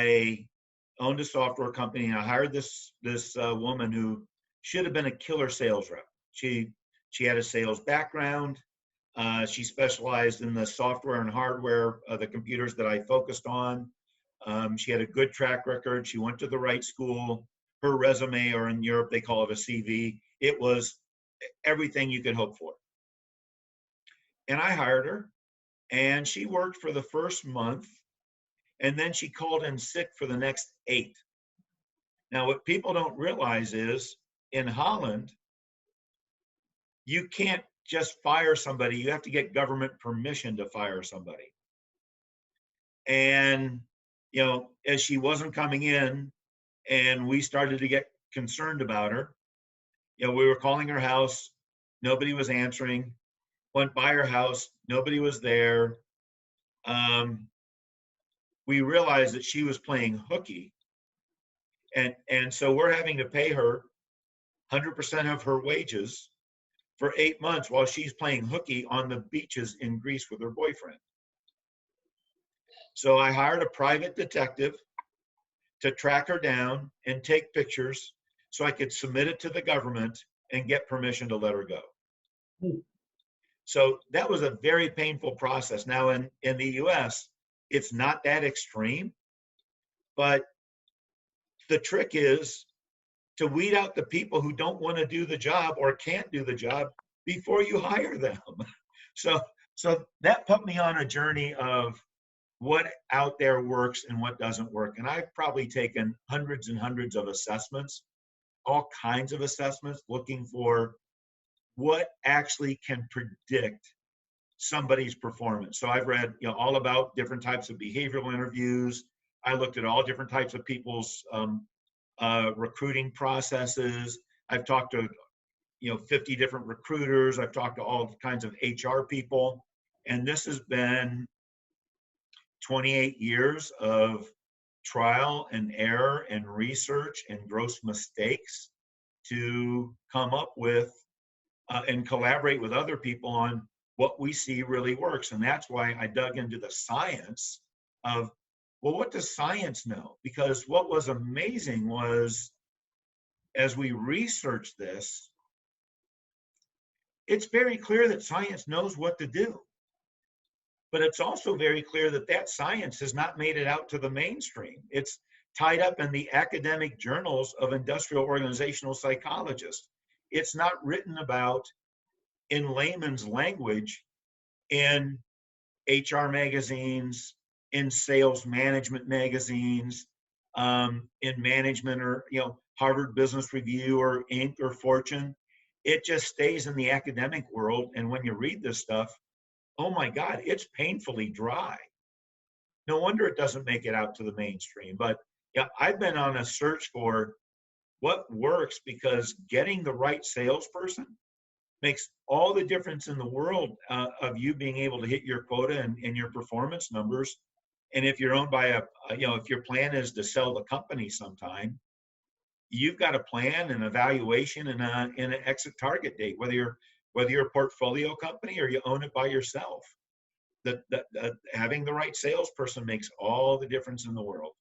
I owned a software company, and I hired this woman who should have been a killer sales rep. She had a sales background. She specialized in the software and hardware of the computers that I focused on. She had a good track record. She went to the right school. Her resume, or in Europe they call it a CV, it was everything you could hope for. And I hired her, and she worked for the first month, and then she called in sick for the next 8. Now, what people don't realize is in Holland, you can't just fire somebody. You have to get government permission to fire somebody. And, as she wasn't coming in and we started to get concerned about her, we were calling her house. Nobody was answering. Went by her house. Nobody was there. We realized that she was playing hooky. And so we're having to pay her 100% of her wages for 8 months while she's playing hooky on the beaches in Greece with her boyfriend. So I hired a private detective to track her down and take pictures so I could submit it to the government and get permission to let her go. So that was a very painful process. Now in the US, it's not that extreme, but the trick is to weed out the people who don't want to do the job or can't do the job before you hire them. So that put me on a journey of what out there works and what doesn't work. And I've probably taken hundreds and hundreds of assessments, all kinds of assessments, looking for what actually can predict somebody's performance. So I've read all about different types of behavioral interviews. I looked at all different types of people's recruiting processes. I've talked to 50 different recruiters. I've talked to all kinds of HR people. And this has been 28 years of trial and error and research and gross mistakes to come up with and collaborate with other people on what we see really works. And that's why I dug into the science of, well, what does science know? Because what was amazing was, as we researched this, it's very clear that science knows what to do. But it's also very clear that that science has not made it out to the mainstream. It's tied up in the academic journals of industrial organizational psychologists. It's not written about in layman's language in HR magazines, in sales management magazines, in management, or Harvard Business Review or Inc. or Fortune. It just stays in the academic world. And when you read this stuff, oh my God, it's painfully dry. No wonder it doesn't make it out to the mainstream. But yeah, I've been on a search for what works, because getting the right salesperson makes all the difference in the world of you being able to hit your quota and your performance numbers. And if you're owned by if your plan is to sell the company sometime, you've got a plan, an evaluation, and an exit target date, whether you're a portfolio company or you own it by yourself. Having the right salesperson makes all the difference in the world.